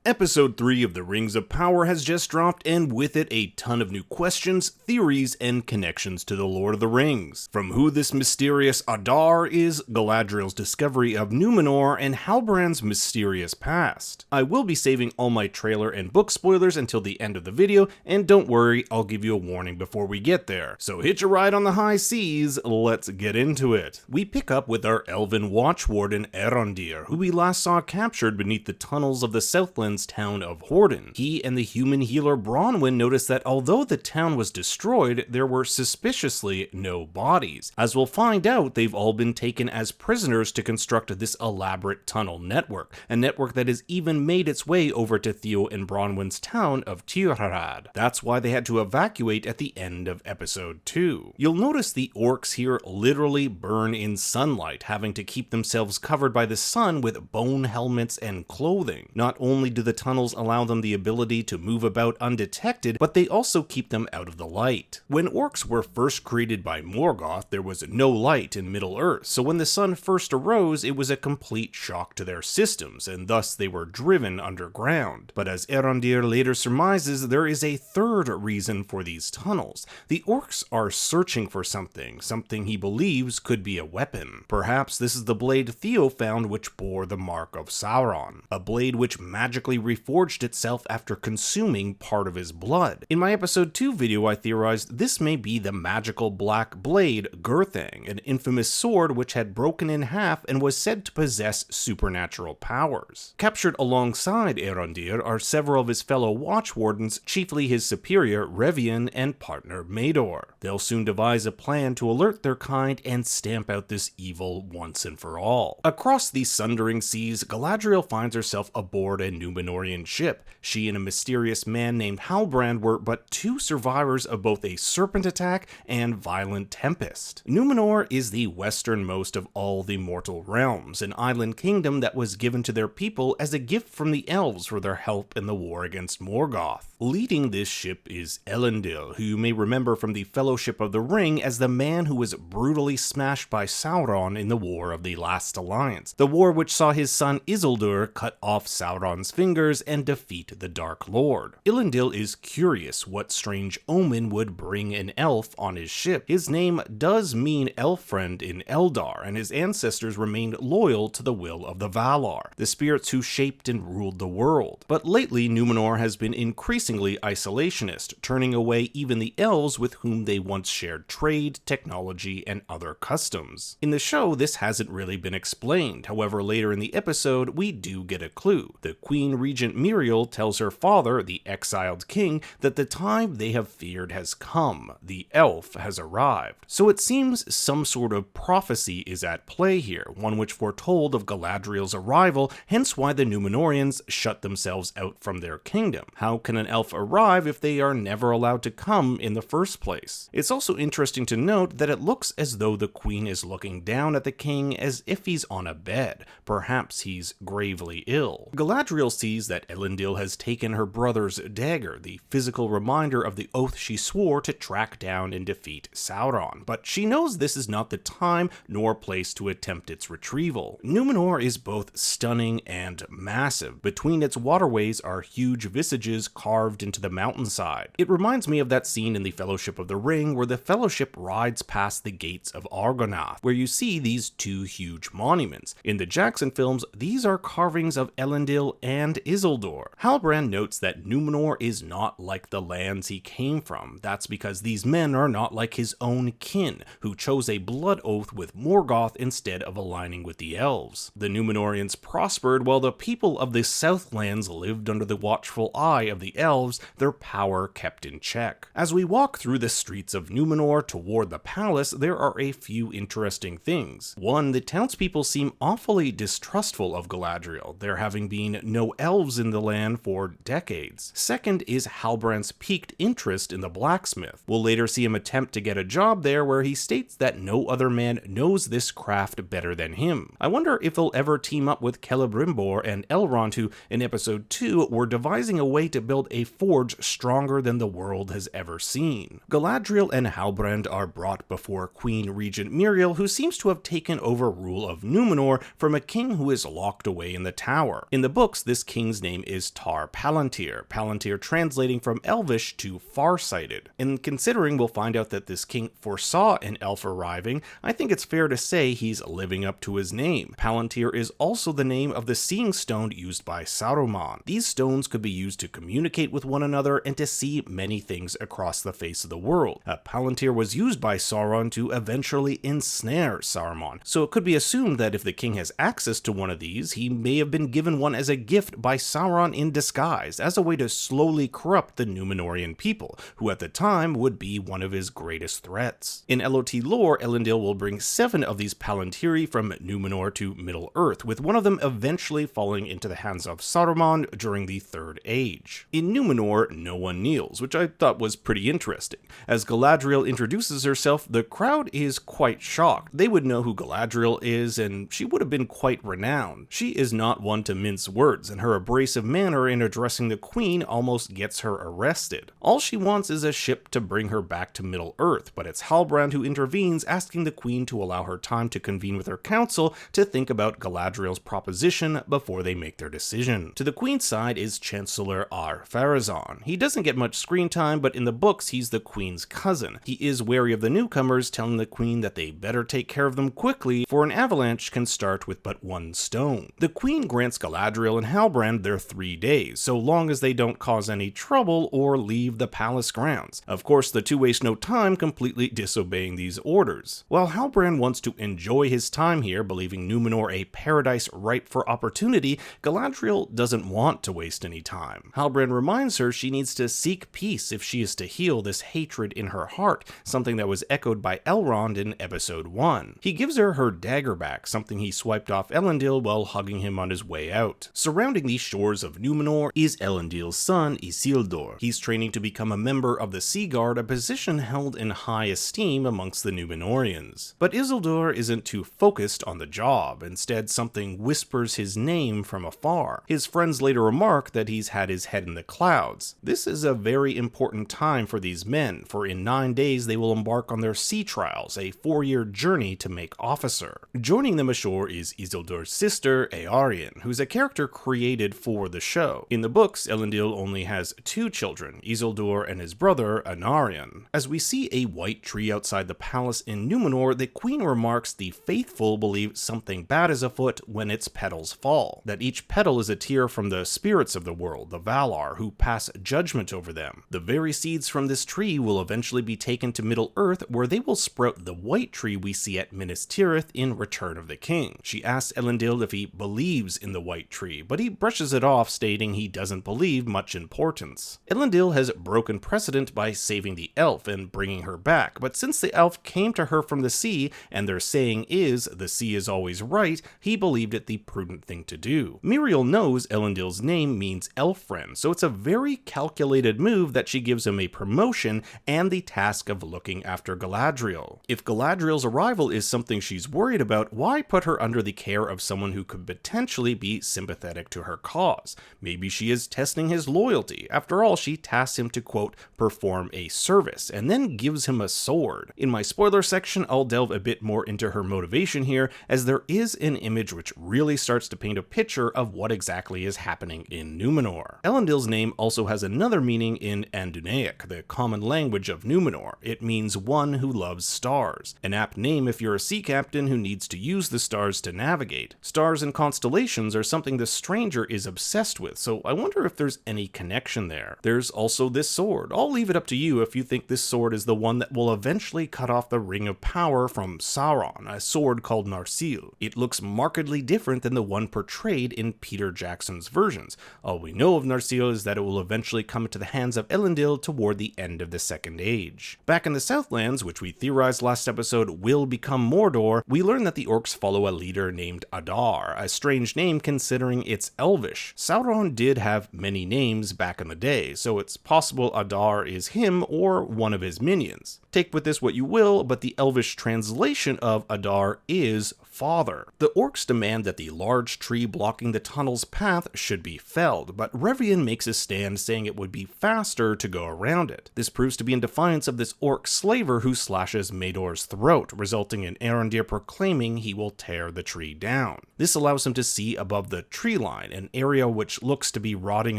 Episode 3 of The Rings of Power has just dropped, and with it a ton of new questions, theories, and connections to the Lord of the Rings. From who this mysterious Adar is, Galadriel's discovery of Numenor, and Halbrand's mysterious past. I will be saving all my trailer and book spoilers until the end of the video, and don't worry, I'll give you a warning before we get there. So hitch a ride on the high seas, let's get into it. We pick up with our elven watchwarden Arondir, who we last saw captured beneath the tunnels of the Southlands town of Horden. He and the human healer Bronwyn noticed that although the town was destroyed, there were suspiciously no bodies. As we'll find out, they've all been taken as prisoners to construct this elaborate tunnel network, a network that has even made its way over to Theo and Bronwyn's town of Tirharad. That's why they had to evacuate at the end of episode 2. You'll notice the orcs here literally burn in sunlight, having to keep themselves covered by the sun with bone helmets and clothing. Not only do the tunnels allow them the ability to move about undetected, but they also keep them out of the light. When orcs were first created by Morgoth, there was no light in Middle-earth, so when the sun first arose, it was a complete shock to their systems, and thus they were driven underground. But as Arondir later surmises, there is a third reason for these tunnels. The orcs are searching for something he believes could be a weapon. Perhaps this is the blade Theo found which bore the mark of Sauron, a blade which magically reforged itself after consuming part of his blood. In my episode 2 video, I theorized this may be the magical black blade Gurthang, an infamous sword which had broken in half and was said to possess supernatural powers. Captured alongside Arondir are several of his fellow watchwardens, chiefly his superior Revian and partner Mador. They'll soon devise a plan to alert their kind and stamp out this evil once and for all. Across these sundering seas, Galadriel finds herself aboard a Numenorian ship. She and a mysterious man named Halbrand were but two survivors of both a serpent attack and violent tempest. Numenor is the westernmost of all the mortal realms, an island kingdom that was given to their people as a gift from the elves for their help in the war against Morgoth. Leading this ship is Elendil, who you may remember from the Fellowship of the Ring as the man who was brutally smashed by Sauron in the War of the Last Alliance, the war which saw his son Isildur cut off Sauron's fingers and defeat the Dark Lord. Elendil is curious what strange omen would bring an elf on his ship. His name does mean elf friend in Eldar, and his ancestors remained loyal to the will of the Valar, the spirits who shaped and ruled the world. But lately, Numenor has been increasingly isolationist, turning away even the elves with whom they once shared trade, technology, and other customs. In the show, this hasn't really been explained. However, later in the episode, we do get a clue. The Queen Regent Miriel tells her father, the exiled king, that the time they have feared has come. The elf has arrived. So it seems some sort of prophecy is at play here, one which foretold of Galadriel's arrival, hence why the Numenorians shut themselves out from their kingdom. How can an elf arrive if they are never allowed to come in the first place? It's also interesting to note that it looks as though the queen is looking down at the king as if he's on a bed. Perhaps he's gravely ill. Galadriel sees that Elendil has taken her brother's dagger, the physical reminder of the oath she swore to track down and defeat Sauron, but she knows this is not the time nor place to attempt its retrieval. Numenor is both stunning and massive. Between its waterways are huge visages carved into the mountainside. It reminds me of that scene in the Fellowship of the Ring where the Fellowship rides past the gates of Argonath, where you see these two huge monuments. In the Jackson films, these are carvings of Elendil and Isildur. Halbrand notes that Numenor is not like the lands he came from. That's because these men are not like his own kin, who chose a blood oath with Morgoth instead of aligning with the elves. The Numenorians prospered while the people of the Southlands lived under the watchful eye of the elves, their power kept in check. As we walk through the streets of Numenor toward the palace, there are a few interesting things. One, the townspeople seem awfully distrustful of Galadriel, there having been no elves in the land for decades. Second is Halbrand's piqued interest in the blacksmith. We'll later see him attempt to get a job there where he states that no other man knows this craft better than him. I wonder if he'll ever team up with Celebrimbor and Elrond, who in episode 2 were devising a way to build a forge stronger than the world has ever seen. Galadriel and Halbrand are brought before Queen Regent Miriel, who seems to have taken over rule of Numenor from a king who is locked away in the tower. In the books, this king king's name is Tar Palantir, Palantir translating from Elvish to farsighted. And considering we'll find out that this king foresaw an elf arriving, I think it's fair to say he's living up to his name. Palantir is also the name of the seeing stone used by Saruman. These stones could be used to communicate with one another and to see many things across the face of the world. Palantir was used by Sauron to eventually ensnare Saruman, so it could be assumed that if the king has access to one of these, he may have been given one as a gift by Sauron in disguise, as a way to slowly corrupt the Númenórean people, who at the time would be one of his greatest threats. In LOT lore, Elendil will bring 7 of these Palantiri from Númenor to Middle-earth, with one of them eventually falling into the hands of Saruman during the Third Age. In Númenor, no one kneels, which I thought was pretty interesting. As Galadriel introduces herself, the crowd is quite shocked. They would know who Galadriel is, and she would have been quite renowned. She is not one to mince words, and her abrasive manner in addressing the Queen almost gets her arrested. All she wants is a ship to bring her back to Middle-earth, but it's Halbrand who intervenes, asking the Queen to allow her time to convene with her council to think about Galadriel's proposition before they make their decision. To the Queen's side is Chancellor Ar-Pharazôn. He doesn't get much screen time, but in the books he's the Queen's cousin. He is wary of the newcomers, telling the Queen that they better take care of them quickly, for an avalanche can start with but one stone. The Queen grants Galadriel and Halbrand their 3 days, so long as they don't cause any trouble or leave the palace grounds. Of course, the two waste no time completely disobeying these orders. While Halbrand wants to enjoy his time here, believing Númenor a paradise ripe for opportunity, Galadriel doesn't want to waste any time. Halbrand reminds her she needs to seek peace if she is to heal this hatred in her heart, something that was echoed by Elrond in Episode 1. He gives her her dagger back, something he swiped off Elendil while hugging him on his way out. Surrounding the shores of Númenor is Elendil's son, Isildur. He's training to become a member of the Sea Guard, a position held in high esteem amongst the Númenóreans. But Isildur isn't too focused on the job. Instead, something whispers his name from afar. His friends later remark that he's had his head in the clouds. This is a very important time for these men, for in 9 days they will embark on their sea trials, a 4-year journey to make officer. Joining them ashore is Isildur's sister, Eärien, who's a character created for the show. In the books, Elendil only has 2 children, Isildur and his brother, Anarion. As we see a white tree outside the palace in Númenor, the Queen remarks the faithful believe something bad is afoot when its petals fall, that each petal is a tear from the spirits of the world, the Valar, who pass judgment over them. The very seeds from this tree will eventually be taken to Middle-earth, where they will sprout the white tree we see at Minas Tirith in Return of the King. She asks Elendil if he believes in the white tree, but he brushes it off, stating he doesn't believe much importance. Elendil has broken precedent by saving the elf and bringing her back, but since the elf came to her from the sea, and their saying is, the sea is always right, he believed it the prudent thing to do. Miriel knows Elendil's name means elf friend, so it's a very calculated move that she gives him a promotion and the task of looking after Galadriel. If Galadriel's arrival is something she's worried about, why put her under the care of someone who could potentially be sympathetic to her cause? Maybe she is testing his loyalty. After all, she tasks him to, quote, perform a service, and then gives him a sword. In my spoiler section, I'll delve a bit more into her motivation here, as there is an image which really starts to paint a picture of what exactly is happening in Númenor. Elendil's name also has another meaning in Andunaic, the common language of Númenor. It means one who loves stars. An apt name if you're a sea captain who needs to use the stars to navigate. Stars and constellations are something the stranger is obsessed with, so I wonder if there's any connection there. There's also this sword. I'll leave it up to you if you think this sword is the one that will eventually cut off the Ring of Power from Sauron, a sword called Narsil. It looks markedly different than the one portrayed in Peter Jackson's versions. All we know of Narsil is that it will eventually come into the hands of Elendil toward the end of the Second Age. Back in the Southlands, which we theorized last episode will become Mordor, we learn that the orcs follow a leader named Adar, a strange name considering it's Elvish. Sauron did have many names back in the day, so it's possible Adar is him or one of his minions. Take with this what you will, but the Elvish translation of Adar is father. The orcs demand that the large tree blocking the tunnel's path should be felled, but Revian makes a stand saying it would be faster to go around it. This proves to be in defiance of this orc slaver who slashes Maedor's throat, resulting in Arondir proclaiming he will tear the tree down. This allows him to see above the tree line, and an area which looks to be rotting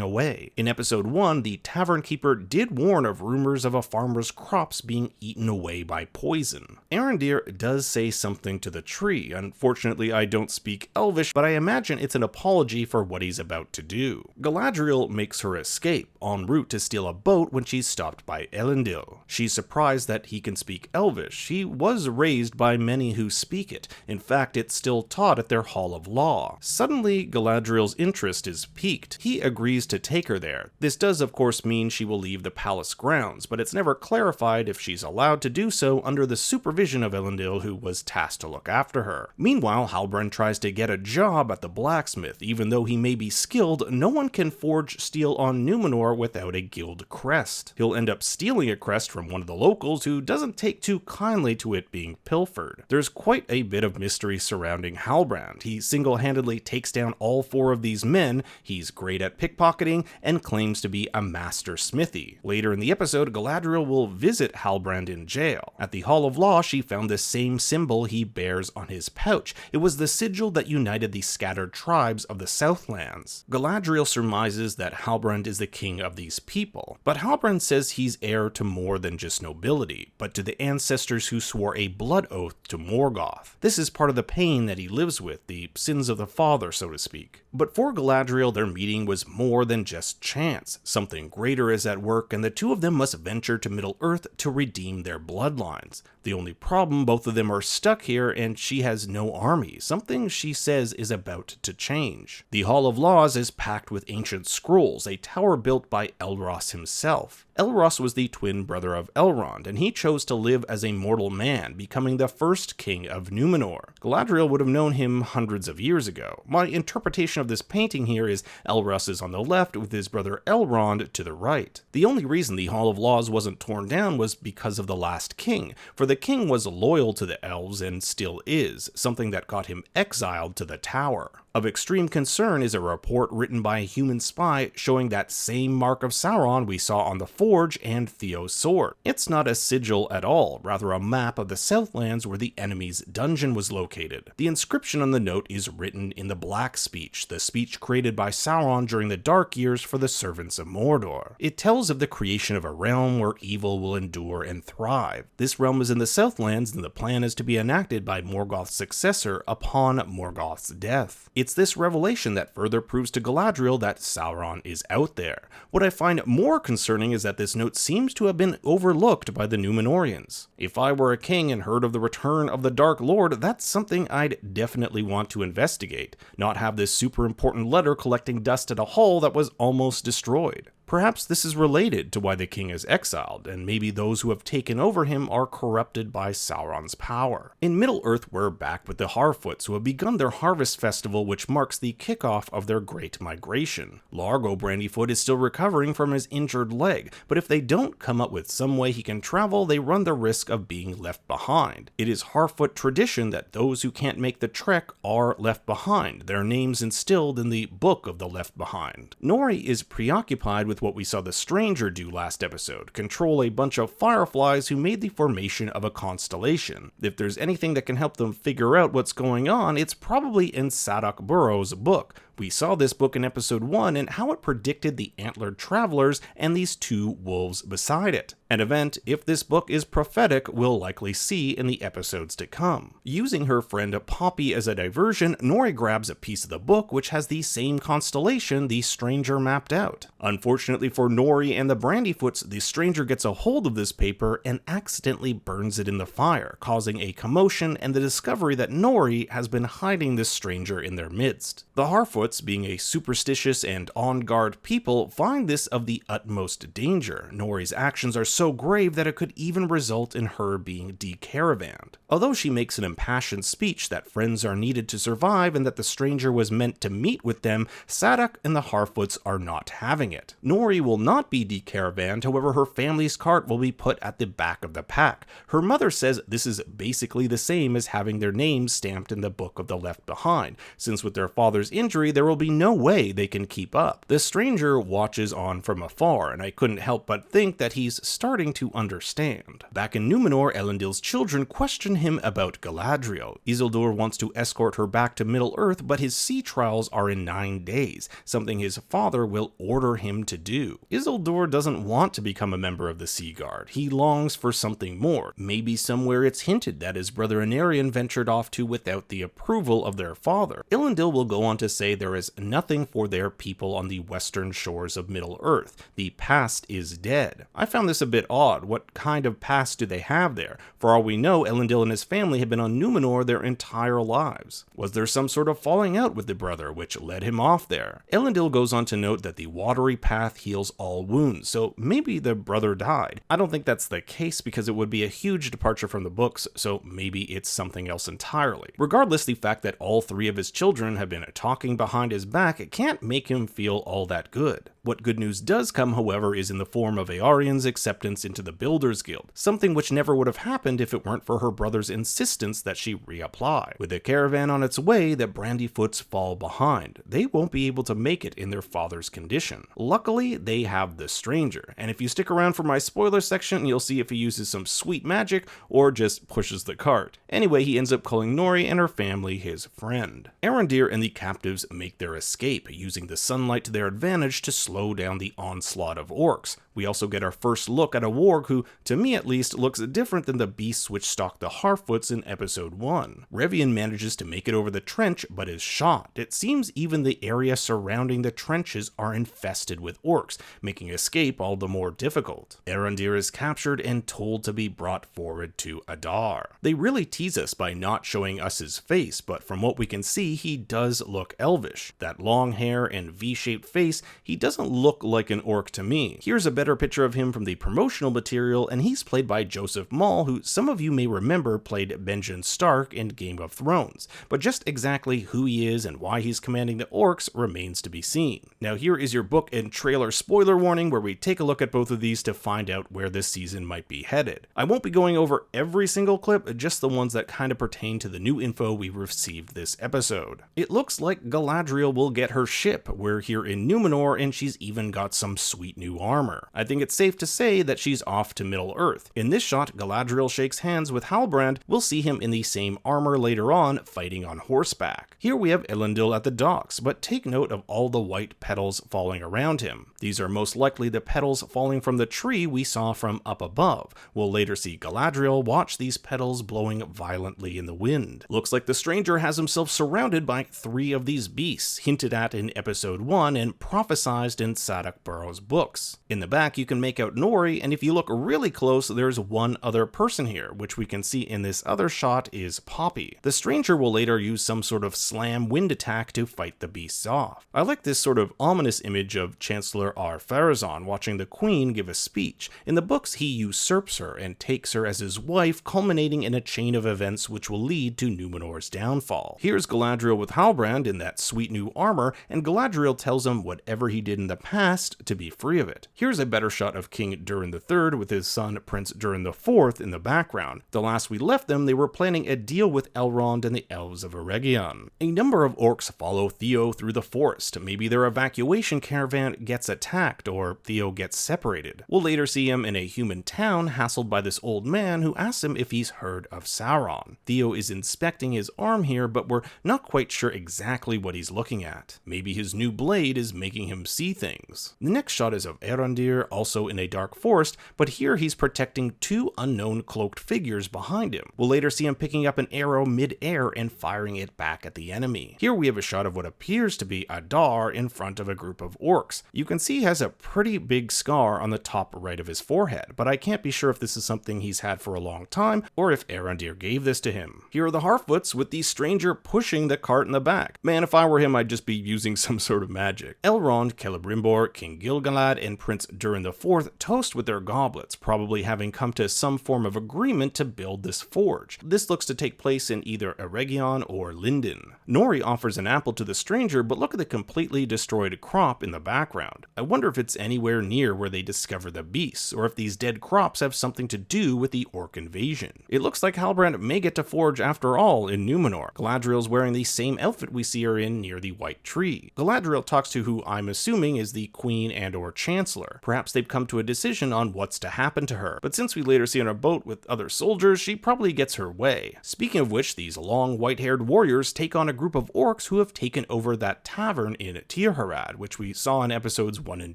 away. In episode 1, the tavern keeper did warn of rumors of a farmer's crops being eaten away by poison. Arondir does say something to the tree. Unfortunately, I don't speak Elvish, but I imagine it's an apology for what he's about to do. Galadriel makes her escape, en route to steal a boat when she's stopped by Elendil. She's surprised that he can speak Elvish. He was raised by many who speak it. In fact, it's still taught at their Hall of Law. Suddenly, Galadriel's interest is piqued. He agrees to take her there. This does, of course, mean she will leave the palace grounds, but it's never clarified if she's allowed to do so under the supervision of Elendil, who was tasked to look after her. Meanwhile, Halbrand tries to get a job at the blacksmith. Even though he may be skilled, no one can forge steel on Numenor without a guild crest. He'll end up stealing a crest from one of the locals who doesn't take too kindly to it being pilfered. There's quite a bit of mystery surrounding Halbrand. He single-handedly takes down all 4 of these men, he's great at pickpocketing, and claims to be a master smithy. Later in the episode, Galadriel will visit Halbrand in jail. At the Hall of Law, she found the same symbol he bears on his pouch. It was the sigil that united the scattered tribes of the Southlands. Galadriel surmises that Halbrand is the king of these people, but Halbrand says he's heir to more than just nobility, but to the ancestors who swore a blood oath to Morgoth. This is part of the pain that he lives with, the sins of the father, so to speak. But for Galadriel, their meeting was more than just chance. Something greater is at work, and the two of them must venture to Middle-earth to redeem their bloodlines. The only problem, both of them are stuck here, and she has no army, something she says is about to change. The Hall of Laws is packed with ancient scrolls, a tower built by Elros himself. Elros was the twin brother of Elrond, and he chose to live as a mortal man, becoming the first king of Numenor. Galadriel would have known him hundreds of years ago. My interpretation of this painting here is Elros is on the left with his brother Elrond to the right. The only reason the Hall of Laws wasn't torn down was because of the last king, for the king was loyal to the elves and still is, something that got him exiled to the tower. Of extreme concern is a report written by a human spy showing that same mark of Sauron we saw on the forge and Theo's sword. It's not a sigil at all, rather a map of the Southlands where the enemy's dungeon was located. The inscription on the note is written in the Black Speech, the speech created by Sauron during the Dark Years for the servants of Mordor. It tells of the creation of a realm where evil will endure and thrive. This realm is in the Southlands, and the plan is to be enacted by Morgoth's successor upon Morgoth's death. It's this revelation that further proves to Galadriel that Sauron is out there. What I find more concerning is that this note seems to have been overlooked by the Númenóreans. If I were a king and heard of the return of the Dark Lord, that's something I'd definitely want to investigate, not have this super important letter collecting dust at a hall that was almost destroyed. Perhaps this is related to why the king is exiled, and maybe those who have taken over him are corrupted by Sauron's power. In Middle-earth, we're back with the Harfoots, who have begun their harvest festival, which marks the kickoff of their great migration. Largo Brandyfoot is still recovering from his injured leg, but if they don't come up with some way he can travel, they run the risk of being left behind. It is Harfoot tradition that those who can't make the trek are left behind, their names instilled in the Book of the Left Behind. Nori is preoccupied with what we saw the Stranger do last episode, control a bunch of fireflies who made the formation of a constellation. If there's anything that can help them figure out what's going on, it's probably in Sadok Burrow's book. We saw this book in episode 1 and how it predicted the antlered travelers and these two wolves beside it. An event, if this book is prophetic, we'll likely see in the episodes to come. Using her friend Poppy as a diversion, Nori grabs a piece of the book which has the same constellation the Stranger mapped out. Unfortunately for Nori and the Brandyfoots, the Stranger gets a hold of this paper and accidentally burns it in the fire, causing a commotion and the discovery that Nori has been hiding this Stranger in their midst. The Harfoots, being a superstitious and on-guard people, find this of the utmost danger. Nori's actions are so grave that it could even result in her being decaravaned. Although she makes an impassioned speech that friends are needed to survive and that the Stranger was meant to meet with them, Sadok and the Harfoots are not having it. Nori will not be decaravaned, however her family's cart will be put at the back of the pack. Her mother says this is basically the same as having their names stamped in the Book of the Left Behind, since with their father's injury there will be no way they can keep up. The Stranger watches on from afar, and I couldn't help but think that he's starting starting to understand. Back in Numenor, Elendil's children question him about Galadriel. Isildur wants to escort her back to Middle-earth, but his sea trials are in 9 days, something his father will order him to do. Isildur doesn't want to become a member of the Sea Guard. He longs for something more. Maybe somewhere it's hinted that his brother Anarion ventured off to without the approval of their father. Elendil will go on to say there is nothing for their people on the western shores of Middle-earth. The past is dead. I found this a bit odd. What kind of past do they have there? For all we know, Elendil and his family have been on Numenor their entire lives. Was there some sort of falling out with the brother which led him off there? Elendil goes on to note that the watery path heals all wounds, so maybe the brother died. I don't think that's the case because it would be a huge departure from the books, so maybe it's something else entirely. Regardless, the fact that all 3 of his children have been talking behind his back, it can't make him feel all that good. What good news does come, however, is in the form of Eärion's acceptance into the Builders Guild, something which never would have happened if it weren't for her brother's insistence that she reapply. With the caravan on its way, the Brandyfoots fall behind. They won't be able to make it in their father's condition. Luckily, they have the Stranger, and if you stick around for my spoiler section, you'll see if he uses some sweet magic or just pushes the cart. Anyway, he ends up calling Nori and her family his friend. Arondir and the captives make their escape, using the sunlight to their advantage to slow down the onslaught of orcs. We also get our first look at a warg who, to me at least, looks different than the beasts which stalked the Harfoots in episode 1. Revian manages to make it over the trench, but is shot. It seems even the area surrounding the trenches are infested with orcs, making escape all the more difficult. Arondir is captured and told to be brought forward to Adar. They really tease us by not showing us his face, but from what we can see, he does look elvish. That long hair and V-shaped face, he doesn't look like an orc to me. Here's a better picture of him from the promotional material, and he's played by Joseph Mall, who some of you may remember played Benjen Stark in Game of Thrones, but just exactly who he is and why he's commanding the orcs remains to be seen. Now here is your book and trailer spoiler warning, where we take a look at both of these to find out where this season might be headed. I won't be going over every single clip, just the ones that kind of pertain to the new info we received this episode. It looks like Galadriel will get her ship. We're here in Numenor, and she's even got some sweet new armor. I think it's safe to say that she's off to Middle-earth. In this shot, Galadriel shakes hands with Halbrand. We'll see him in the same armor later on, fighting on horseback. Here we have Elendil at the docks, but take note of all the white petals falling around him. These are most likely the petals falling from the tree we saw from up above. We'll later see Galadriel watch these petals blowing violently in the wind. Looks like the Stranger has himself surrounded by 3 of these beasts, hinted at in episode 1 and prophesized in Sadoc Burrow's books. In the back, you can make out Nori, and if you look really close, there's one other person here, which we can see in this other shot is Poppy. The Stranger will later use some sort of slam wind attack to fight the beasts off. I like this sort of ominous image of Chancellor Ar-Pharazôn watching the Queen give a speech. In the books, he usurps her and takes her as his wife, culminating in a chain of events which will lead to Numenor's downfall. Here's Galadriel with Halbrand in that sweet new armor, and Galadriel tells him whatever he did in the past to be free of it. Here's a better shot of King Durin III with his son Prince Durin IV in the background. The last we left them, they were planning a deal with Elrond and the elves of Eregion. A number of orcs follow Theo through the forest. Maybe their evacuation caravan gets attacked, or Theo gets separated. We'll later see him in a human town hassled by this old man who asks him if he's heard of Sauron. Theo is inspecting his arm here, but we're not quite sure exactly what he's looking at. Maybe his new blade is making him see things. The next shot is of Arondir, also in a dark forest, but here he's protecting 2 unknown cloaked figures behind him. We'll later see him picking up an arrow mid-air and firing it back at the enemy. Here we have a shot of what appears to be Adar in front of a group of orcs. You can see he has a pretty big scar on the top right of his forehead, but I can't be sure if this is something he's had for a long time or if Arondir gave this to him. Here are the Harfoots with the Stranger pushing the cart in the back. Man, if I were him, I'd just be using some sort of magic. Elrond, Celebrimbor, King Gil-galad, and Prince Durin IV toast with their goblets, probably having come to some form of agreement to build this forge. This looks to take place in either Eregion or Lindon. Nori offers an apple to the Stranger, but look at the completely destroyed crop in the background. I wonder if it's anywhere near where they discover the beasts, or if these dead crops have something to do with the orc invasion. It looks like Halbrand may get to forge after all in Numenor. Galadriel's wearing the same outfit we see her in near the White Tree. Galadriel talks to who I'm assuming is the Queen and or Chancellor. Perhaps perhaps they've come to a decision on what's to happen to her. But since we later see her on a boat with other soldiers, she probably gets her way. Speaking of which, these long white-haired warriors take on a group of orcs who have taken over that tavern in Tirharad, which we saw in episodes 1 and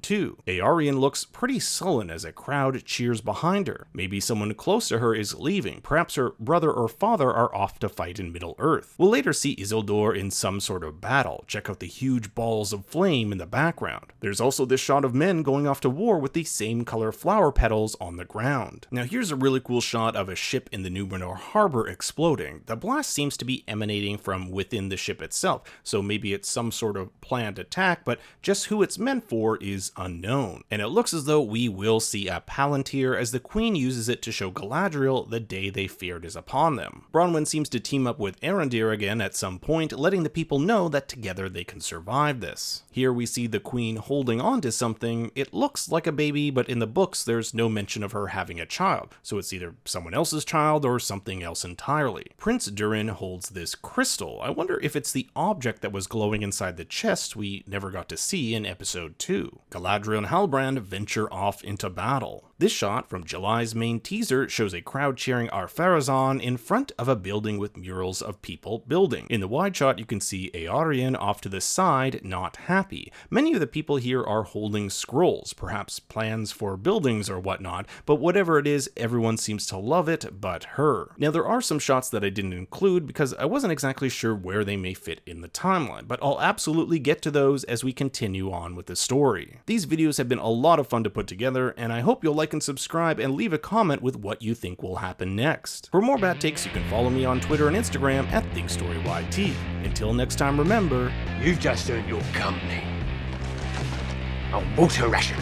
2. Eärien looks pretty sullen as a crowd cheers behind her. Maybe someone close to her is leaving. Perhaps her brother or father are off to fight in Middle-earth. We'll later see Isildur in some sort of battle. Check out the huge balls of flame in the background. There's also this shot of men going off to war with the same color flower petals on the ground. Now here's a really cool shot of a ship in the Númenor harbor exploding. The blast seems to be emanating from within the ship itself, so maybe it's some sort of planned attack, but just who it's meant for is unknown. And it looks as though we will see a Palantir as the Queen uses it to show Galadriel the day they feared is upon them. Bronwyn seems to team up with Arondir again at some point, letting the people know that together they can survive this. Here we see the Queen holding on to something. It looks like a baby, but in the books there's no mention of her having a child, so it's either someone else's child or something else entirely. Prince Durin holds this crystal. I wonder if it's the object that was glowing inside the chest we never got to see in episode 2. Galadriel and Halbrand venture off into battle. This shot from July's main teaser shows a crowd cheering Ar-Pharazôn in front of a building with murals of people building. In the wide shot, you can see Eärien off to the side, not happy. Many of the people here are holding scrolls, perhaps plans for buildings or whatnot, but whatever it is, everyone seems to love it but her. Now, there are some shots that I didn't include because I wasn't exactly sure where they may fit in the timeline, but I'll absolutely get to those as we continue on with the story. These videos have been a lot of fun to put together, and I hope you'll like and subscribe and leave a comment with what you think will happen next. For more Bad Takes, you can follow me on Twitter and Instagram at ThinkStoryYT. Until next time, remember, You've just earned your company. A water ration.